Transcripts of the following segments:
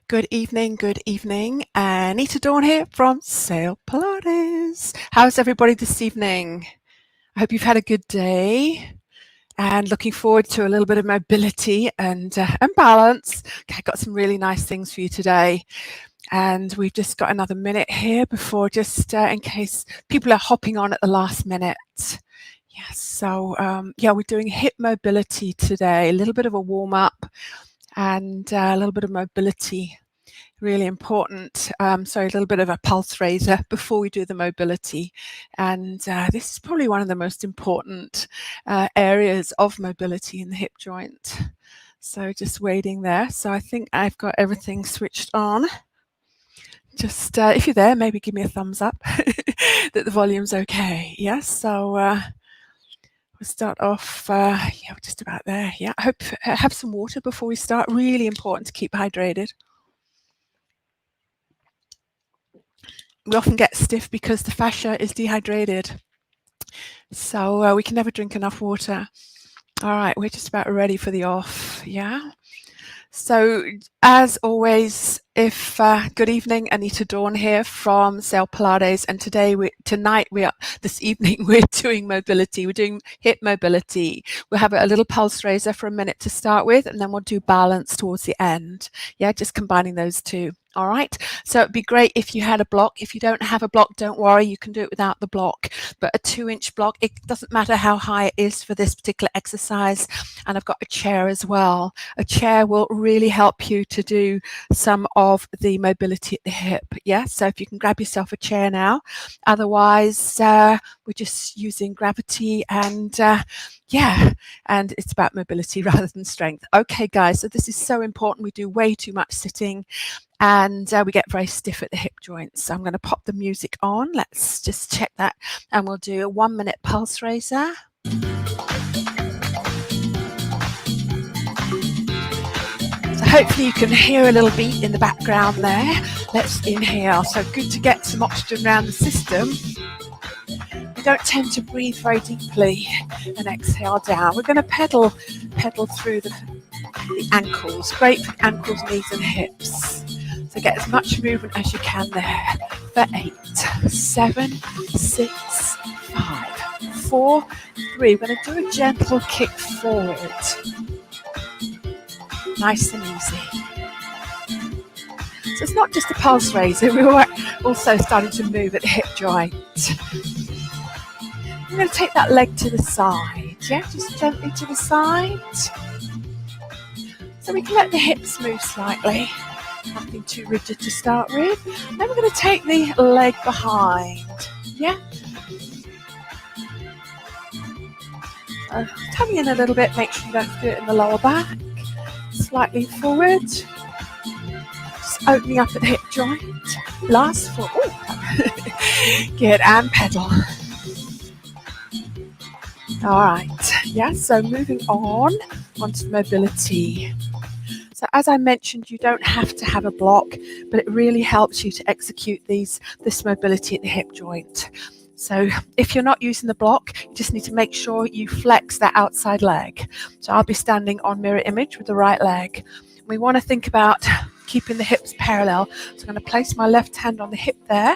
Good evening. Anita Dawn here from Sail Pilates. How's everybody this evening? I hope you've had a good day and looking forward to a little bit of mobility and balance. Okay, I've got some really nice things for you today. And we've just got another minute here before just in case people are hopping on at the last minute. Yes, so we're doing hip mobility today, a little bit of a warm up and a little bit of mobility. Really important. A little bit of a pulse raiser before we do the mobility. And this is probably one of the most important areas of mobility in the hip joint. So just waiting there. So I think I've got everything switched on. Just if you're there, maybe give me a thumbs up that the volume's okay. Yes, so we'll start off, we're just about there. Yeah, I hope have some water before we start. Really important to keep hydrated. We often get stiff because the fascia is dehydrated. So we can never drink enough water. All right, we're just about ready for the off. Yeah. So as always, good evening, Anita Dawn here from Sail Pilates, and this evening we're doing mobility. We're doing hip mobility. We'll have a little pulse raiser for a minute to start with, and then we'll do balance towards the end. Yeah, just combining those two. All right, so it'd be great if you had a block. If you don't have a block, don't worry, you can do it without the block. But a 2-inch block, it doesn't matter how high it is for this particular exercise. And I've got a chair as well. A chair will really help you to do some of the mobility at the hip. Yeah, so if you can grab yourself a chair now. Otherwise, we're just using gravity and and it's about mobility rather than strength. Okay, guys, so this is so important. We do way too much sitting and we get very stiff at the hip joints. So I'm going to pop the music on. Let's just check that. And we'll do a 1-minute pulse raiser. So hopefully you can hear a little beat in the background there. Let's inhale. So good to get some oxygen around the system. We don't tend to breathe very deeply and exhale down. We're going to pedal through the ankles. Great for ankles, knees and hips. So get as much movement as you can there. For 8, 7, 6, 5, 4, 3. We're going to do a gentle kick forward. Nice and easy. So it's not just a pulse raiser, we're also starting to move at the hip joint. I'm going to take that leg to the side, yeah, just gently to the side. So we can let the hips move slightly, nothing too rigid to start with. Then we're going to take the leg behind, yeah. Tummy in a little bit, make sure you don't do it in the lower back. Slightly forward. Just opening up at the hip joint. Last 4. Good, and pedal. All right, yeah, so moving onto mobility. So as I mentioned, you don't have to have a block, but it really helps you to execute this mobility at the hip joint. So if you're not using the block, you just need to make sure you flex that outside leg. So I'll be standing on mirror image with the right leg. We want to think about keeping the hips parallel. So I'm going to place my left hand on the hip there,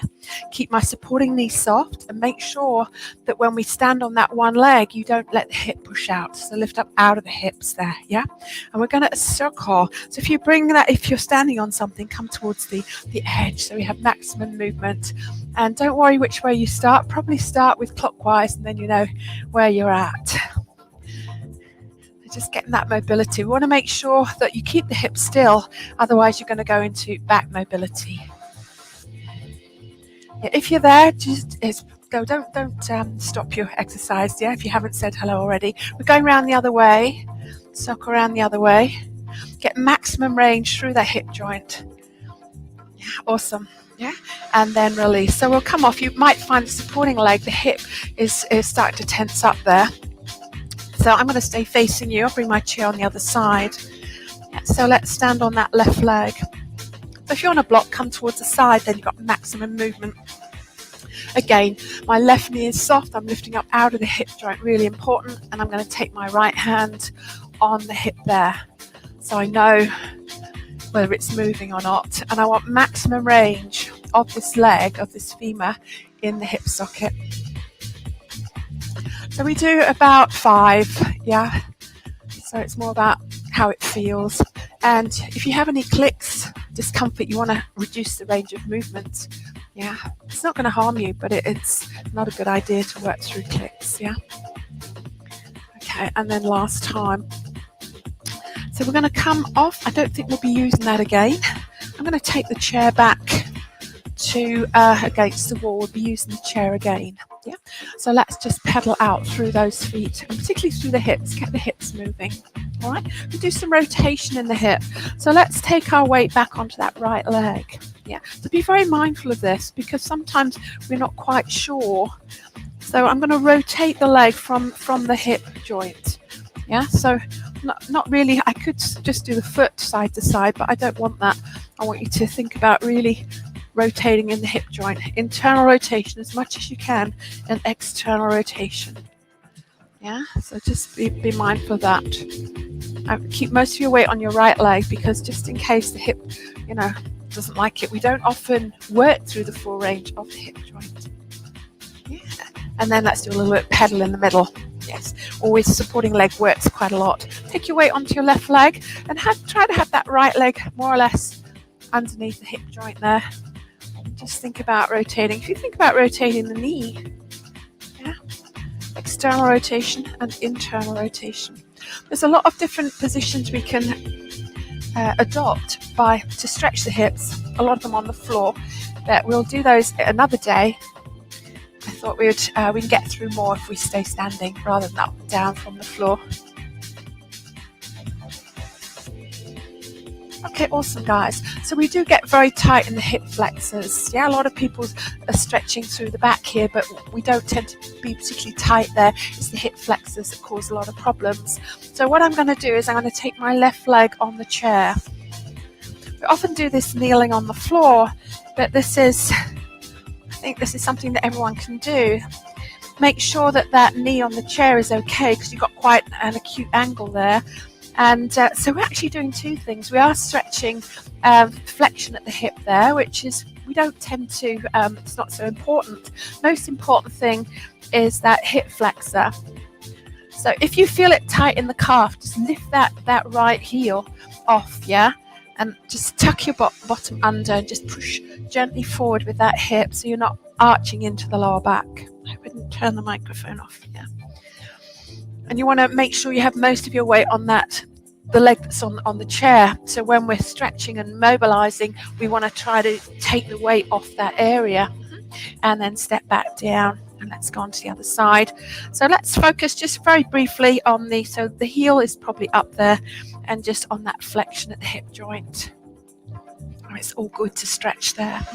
keep my supporting knee soft, and make sure that when we stand on that one leg, you don't let the hip push out. So lift up out of the hips there, yeah? And we're going to circle. So if you're standing on something, come towards the edge so we have maximum movement. And don't worry which way you start. Probably start with clockwise and then you know where you're at. Just getting that mobility. We want to make sure that you keep the hips still, otherwise you're going to go into back mobility. Yeah, if you're there, just go. Don't stop your exercise. Yeah, if you haven't said hello already, we're going around the other way. Circle around the other way. Get maximum range through that hip joint. Yeah, awesome. Yeah, and then release. So we'll come off. You might find the supporting leg, the hip is starting to tense up there. So I'm going to stay facing you. I'll bring my chair on the other side. Yeah, so let's stand on that left leg. So if you're on a block, come towards the side, then you've got maximum movement. Again, my left knee is soft. I'm lifting up out of the hip joint, really important. And I'm going to take my right hand on the hip there. So I know whether it's moving or not. And I want maximum range of this leg, of this femur, in the hip socket. So we do about 5, yeah. So it's more about how it feels. And if you have any clicks, discomfort, you want to reduce the range of movement. Yeah, it's not going to harm you, but it's not a good idea to work through clicks. Yeah. Okay, and then last time. So we're going to come off. I don't think we'll be using that again. I'm going to take the chair back to against the wall. We'll be using the chair again. Yeah. So let's just pedal out through those feet, and particularly through the hips. Get the hips moving. All right. We do some rotation in the hip. So let's take our weight back onto that right leg. Yeah. So be very mindful of this, because sometimes we're not quite sure. So I'm going to rotate the leg from the hip joint. Yeah. So not really. I could just do the foot side to side, but I don't want that. I want you to think about really rotating in the hip joint. Internal rotation as much as you can, and external rotation. Yeah, so just be mindful of that. Keep most of your weight on your right leg, because just in case the hip, doesn't like it, we don't often work through the full range of the hip joint. Yeah, and then let's do a little bit of pedal in the middle. Yes, always supporting leg works quite a lot. Take your weight onto your left leg and try to have that right leg more or less underneath the hip joint there. Just think about rotating. If you think about rotating the knee, yeah, external rotation and internal rotation. There's a lot of different positions we can adopt to stretch the hips. A lot of them on the floor, but we'll do those another day. I thought we can get through more if we stay standing rather than up and down from the floor. Okay, awesome, guys. So we do get very tight in the hip flexors. Yeah, a lot of people are stretching through the back here, but we don't tend to be particularly tight there. It's the hip flexors that cause a lot of problems. So what I'm going to do is I'm going to take my left leg on the chair. We often do this kneeling on the floor, but I think this is something that everyone can do. Make sure that knee on the chair is okay, because you've got quite an acute angle there. And so we're actually doing two things. We are stretching flexion at the hip there, which is, we don't tend to, it's not so important. Most important thing is that hip flexor. So if you feel it tight in the calf, just lift that right heel off, yeah? And just tuck your bottom under and just push gently forward with that hip, so you're not arching into the lower back. I wouldn't turn the microphone off, yeah. And you want to make sure you have most of your weight on the leg that's on the chair. So when we're stretching and mobilizing, we want to try to take the weight off that area and then step back down. And let's go on to the other side. So let's focus just very briefly on so the heel is probably up there, and just on that flexion at the hip joint. It's all good to stretch there.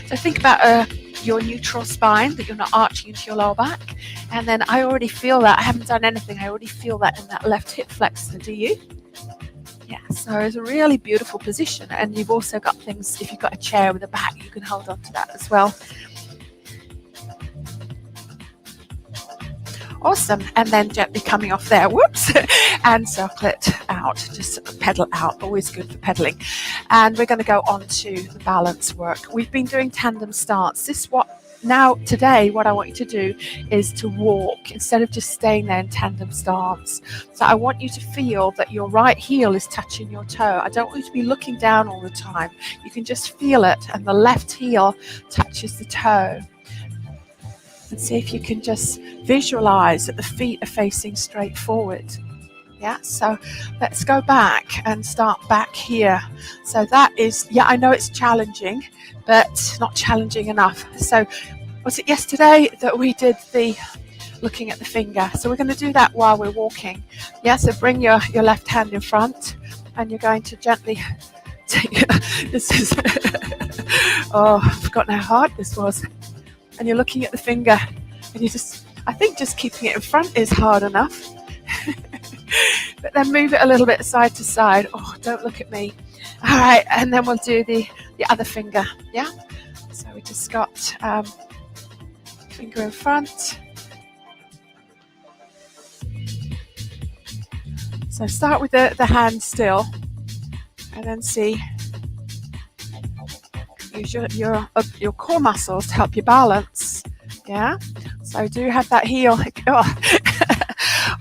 So think about your neutral spine, that you're not arching into your lower back. And then I already feel that. I haven't done anything. I already feel that in that left hip flexor. Do you? Yeah, so it's a really beautiful position. And you've also got things, if you've got a chair with a back, you can hold on to that as well. Awesome. And then gently coming off there, whoops, and circle it out, just pedal out, always good for pedaling. And we're going to go on to the balance work. We've been doing tandem stance. Today, what I want you to do is to walk instead of just staying there in tandem stance. So I want you to feel that your right heel is touching your toe. I don't want you to be looking down all the time. You can just feel it, and the left heel touches the toe. And see if you can just visualize that the feet are facing straight forward. Yeah, so let's go back and start back here. So that is, yeah, I know it's challenging, but not challenging enough. So was it yesterday that we did the looking at the finger? So we're going to do that while we're walking. Yeah, so bring your left hand in front, and you're going to gently take, this is, oh, I've forgotten how hard this was. And you're looking at the finger, and I think just keeping it in front is hard enough. But then move it a little bit side to side. Oh, don't look at me. All right, and then we'll do the other finger, yeah? So we just got finger in front. So start with the hand still, And then see, use your core muscles to help you balance. Yeah, so do have that heel.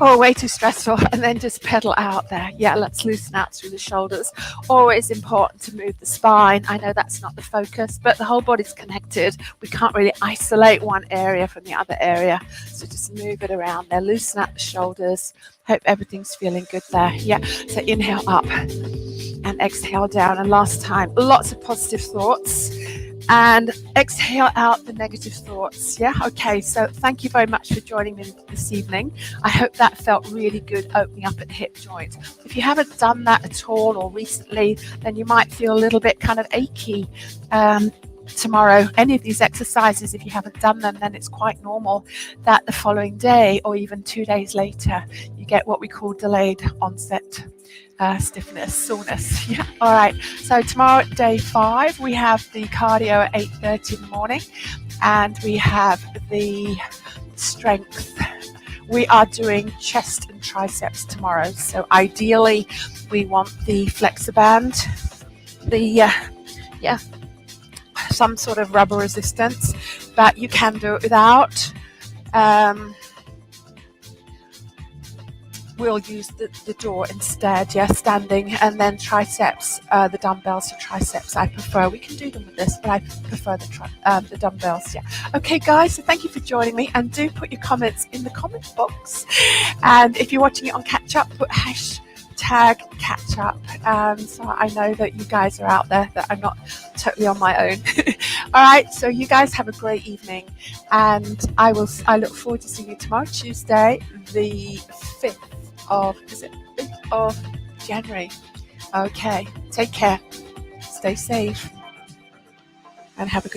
Oh, way too stressful. And then just pedal out there. Yeah, let's loosen out through the shoulders. Always important to move the spine. I know that's not the focus, but the whole body's connected. We can't really isolate one area from the other area. So just move it around there. Loosen out the shoulders. Hope everything's feeling good there. Yeah, so inhale up and exhale down. And last time, lots of positive thoughts. And exhale out the negative thoughts. Yeah, okay, so thank you very much for joining me this evening. I hope that felt really good, opening up at the hip joint. If you haven't done that at all or recently, then you might feel a little bit kind of achy tomorrow. Any of these exercises, if you haven't done them, then it's quite normal that the following day or even 2 days later, you get what we call delayed onset stiffness, soreness. Yeah. All right. So tomorrow, day 5, we have the cardio at 8:30 in the morning, and we have the strength. We are doing chest and triceps tomorrow. So ideally, we want the FlexiBand, some sort of rubber resistance, but you can do it without. We'll use the door instead, yeah, standing, and then triceps, the dumbbells for triceps I prefer. We can do them with this, but I prefer the dumbbells, yeah. Okay, guys, so thank you for joining me, and do put your comments in the comment box. And if you're watching it on Catch Up, put hashtag Catch Up, so I know that you guys are out there, that I'm not totally on my own. All right, so you guys have a great evening, and I look forward to seeing you tomorrow, Tuesday, the 5th of January. Okay, take care, stay safe, and have a good evening.